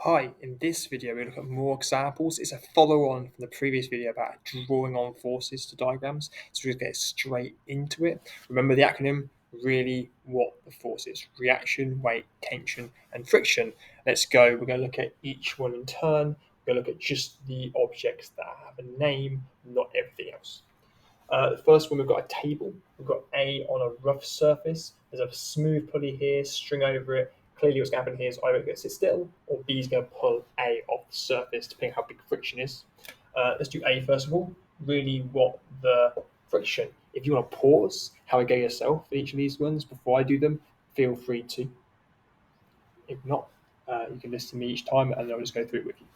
Hi, in this video we'll look at more examples. It's a follow-on from the previous video about drawing on forces to diagrams, so we'll get straight into it. Remember the acronym, really what the force is: reaction, weight, tension, and friction. Let's go. We're going to look at each one in turn. We're going to look at just the objects that have a name, not everything else. The first one, we've got a table. We've got A on a rough surface. There's a smooth pulley here, string over it. Clearly what's going to happen here is either it's going to sit still or B is going to pull A off the surface, depending on how big friction is. Let's do A first of all. Really what the friction. If you want to pause how I go yourself for each of these ones before I do them, feel free to. If not, you can listen to me each time and I'll just go through it with you.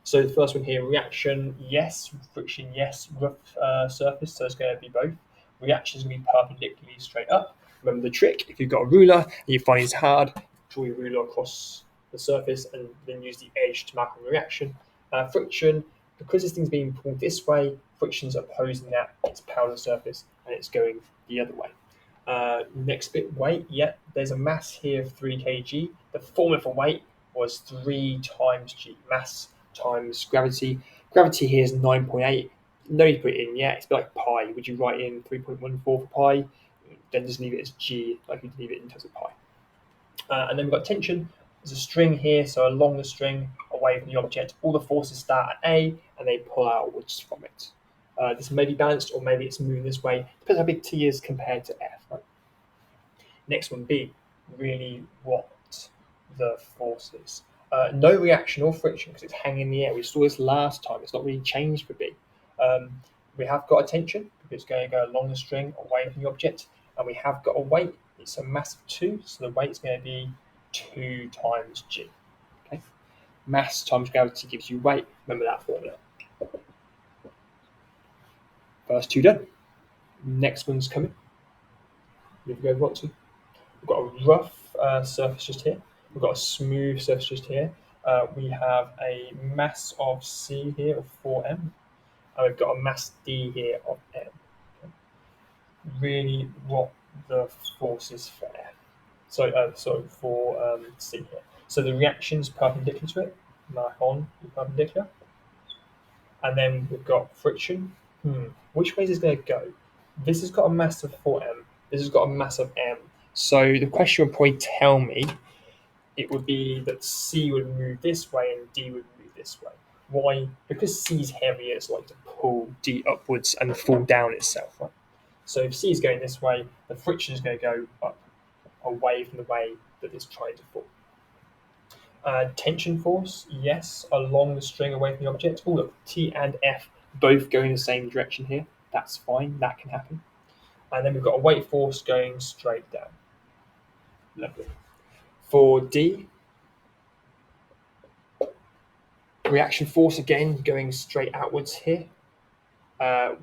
So the first one here, reaction, yes. Friction, yes. Rough surface, so it's going to be both. Reaction is going to be perpendicularly straight up. Remember the trick, if you've got a ruler and you find it's hard, draw your ruler across the surface and then use the edge to mark on the reaction. Friction, because this thing's being pulled this way, friction's opposing that, it's parallel surface and it's going the other way. Next bit, weight, yeah, there's a mass here of 3 kg. The formula for weight was 3 times g, mass times gravity. Gravity here is 9.8. No need to put it in yet. It's a bit like pi. Would you write in 3.14 for pi? Then just leave it as g, like you'd leave it in terms of pi. And then we've got tension. There's a string here, so along the string, away from the object. All the forces start at A, and they pull outwards from it. This may be balanced, or maybe it's moving this way. Depends how big T is compared to F. Right? Next one, B. Really what the force is. No reaction or friction because it's hanging in the air. We saw this last time. It's not really changed for B. We have got a tension because it's going to go along the string away from the object. And we have got a weight. It's a mass of 2, so the weight is going to be 2 times g. Okay? Mass times gravity gives you weight. Remember that formula. First 2 done. Next one's coming. If you go want to. We've got a rough surface just here. We've got a smooth surface just here. We have a mass of C here of 4m, and we've got a mass D here of m. Okay. Really, what the force is for F. For C here. So the reaction's perpendicular to it. Mark on the perpendicular, and then we've got friction. Which way is this going to go? This has got a mass of 4m. This has got a mass of m. So the question would probably tell me it would be that C would move this way and D would move this way. Why? Because C is heavier, it's like to pull D upwards and fall down itself. Right? So if C is going this way, the friction is going to go up, away from the way that it's trying to fall. Tension force, yes, along the string away from the object. Oh, look, T and F both go in the same direction here. That's fine, that can happen. And then we've got a weight force going straight down. Lovely. For D, reaction force again going straight outwards here.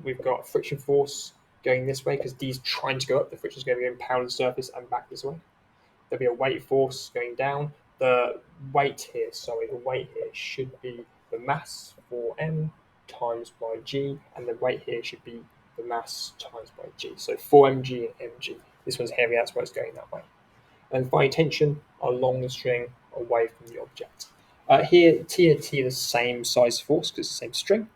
We've got friction force going this way because D is trying to go up. The friction is going to be going parallel to the surface and back this way. There'll be a weight force going down. The weight here should be the mass 4m times by g, and the weight here should be the mass times by g. So 4mg and mg. This one's heavy, that's why it's going that way. And finally, tension along the string away from the object. Here, T and T are the same size force because it's the same string.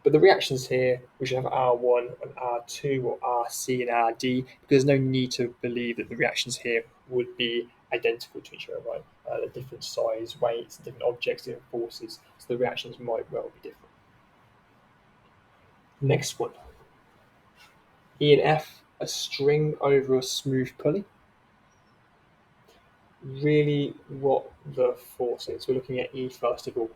But the reactions here, we should have R1 and R2 or RC and RD, because there's no need to believe that the reactions here would be identical to each other, right? They're different size, weights, different objects, different forces, so the reactions might well be different. Next one. E and F, a string over a smooth pulley. Really what the force is. We're looking at E first of all.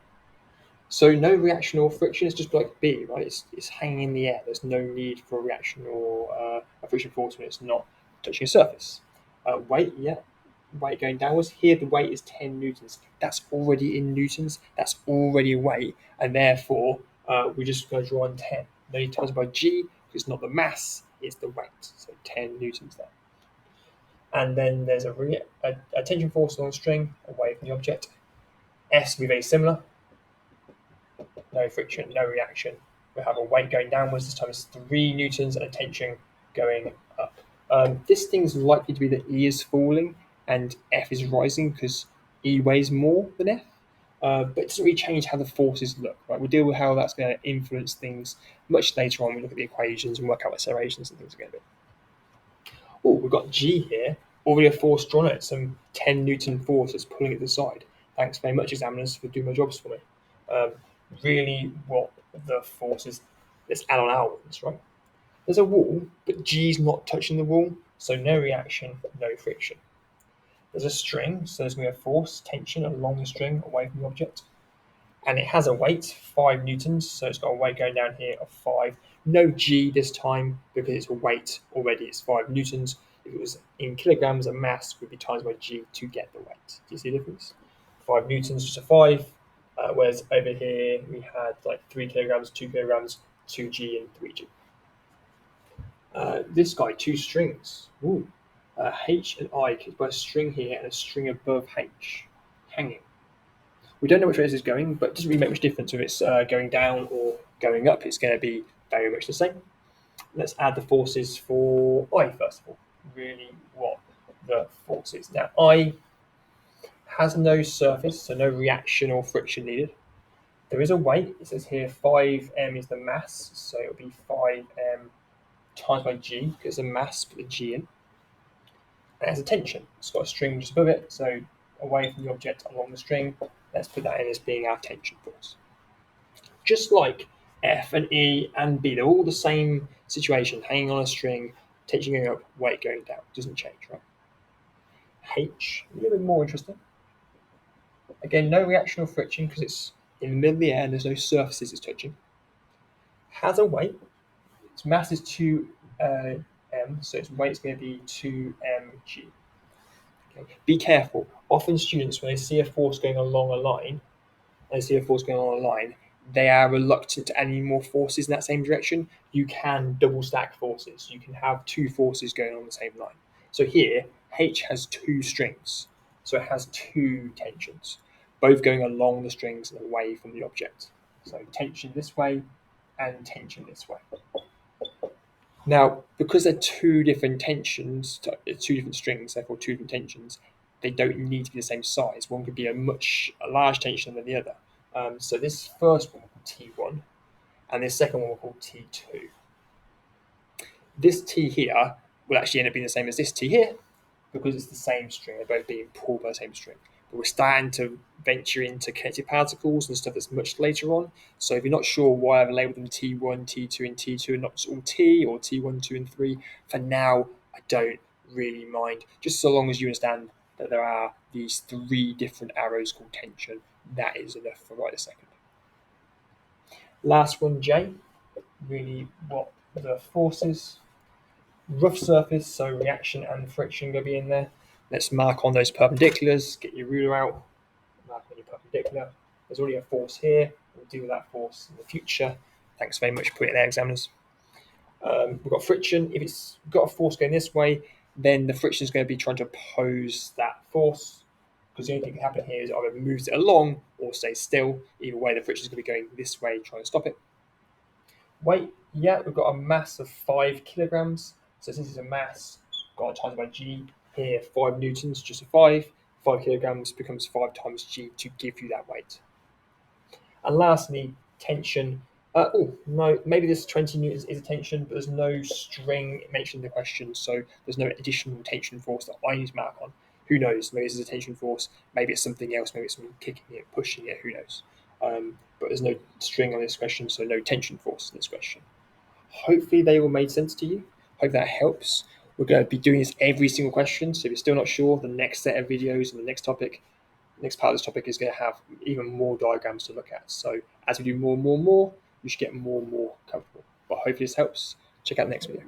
So no reaction or friction, it's just like B, right? It's hanging in the air. There's no need for a reaction or a friction force when it's not touching a surface. Weight, yeah, weight going downwards. Here the weight is 10 newtons. That's already in newtons. That's already weight, and therefore we're just going to draw on 10. No need times by G, because it's not the mass, it's the weight. So 10 newtons there. And then there's a tension force on the string away from the object. S will be very similar. No friction, no reaction. We have a weight going downwards. This time it's 3 newtons and a tension going up. This thing's likely to be that E is falling and F is rising because E weighs more than F. but it doesn't really change how the forces look. Right? We'll deal with how that's going to influence things much later on. We look at the equations and work out what accelerations and things are going to be. Oh, we've got G here, already a force drawn at some 10 Newton force that's pulling it to the side. Thanks very much, examiners, for doing my jobs for me. Um, really, what the force is, let's add on our ones, right? There's a wall, but G's not touching the wall, so no reaction, no friction. There's a string, so there's going to be a force, tension along the string away from the object. And it has a weight, 5 newtons, so it's got a weight going down here of 5. No G this time because it's a weight already, it's 5 newtons. If it was in kilograms, a mass would be times by G to get the weight. Do you see the difference? 5 newtons, just a 5. Whereas over here we had like 3 kilograms, 2 kilograms, 2G, and 3G. This guy, 2 strings. Ooh. H and I, by a string here and a string above H, hanging. We don't know which way this is going, but it doesn't really make much difference if it's going down or going up. It's going to be very much the same. Let's add the forces for I first of all. Really, what the force is. Now, I has no surface, so no reaction or friction needed. There is a weight. It says here 5m is the mass, so it'll be 5m times by g, because it's a mass, put the g in. And it has a tension. It's got a string just above it, so away from the object along the string. Let's put that in as being our tension force. Just like F and E and B, they're all the same situation, hanging on a string, tension going up, weight going down. Doesn't change, right? H, a little bit more interesting. Again, no reaction or friction because it's in the middle of the air and there's no surfaces it's touching. Has a weight. Its mass is 2m, so its weight is going to be 2mg. Okay. Be careful. Often students, when they see a force going along a line, they are reluctant to add any more forces in that same direction. You can double stack forces. You can have 2 forces going on the same line. So here, H has 2 strings. So it has 2 tensions, both going along the strings and away from the object. So tension this way and tension this way. Now, because they're 2 different tensions, 2 different strings, therefore 2 different tensions, they don't need to be the same size. One could be a large tension than the other. So this first one we'll call T1, and this second one we'll call T2. This T here will actually end up being the same as this T here, because it's the same string. They're both being pulled by the same string. But we're starting to venture into connected particles and stuff that's much later on. So if you're not sure why I've labeled them T1, T2, and T2 and not just all T or T1, 2, and 3, for now, I don't really mind. Just so long as you understand that there are these 3 different arrows called tension, that is enough for right a second. Last one, J, really what the forces. Rough surface, so reaction and friction going to be in there. Let's mark on those perpendiculars, get your ruler out, mark on your perpendicular. There's already a force here, we'll deal with that force in the future. Thanks very much for putting it there, examiners. We've got friction. If it's got a force going this way, then the friction is going to be trying to oppose that force, because the only thing that can happen here is it either moves it along or stays still. Either way, the friction is going to be going this way, trying to stop it. Weight, yeah, we've got a mass of 5 kilograms. So this is a mass, got times by G. Here, 5 newtons, just a 5. 5 kilograms becomes 5 times G to give you that weight. And lastly, tension. No, maybe this 20 newtons is a tension, but there's no string mentioned in the question, so there's no additional tension force that I need to mark on. Who knows? Maybe this is a tension force. Maybe it's something else. Maybe it's something kicking it, pushing it. Who knows? But there's no string on this question, so no tension force in this question. Hopefully they all made sense to you. Hope that helps. We're going to be doing this every single question, so if you're still not sure, the next set of videos and the next part of this topic is going to have even more diagrams to look at. So as we do more and more, you should get more and more comfortable. But hopefully this helps. Check out the next video.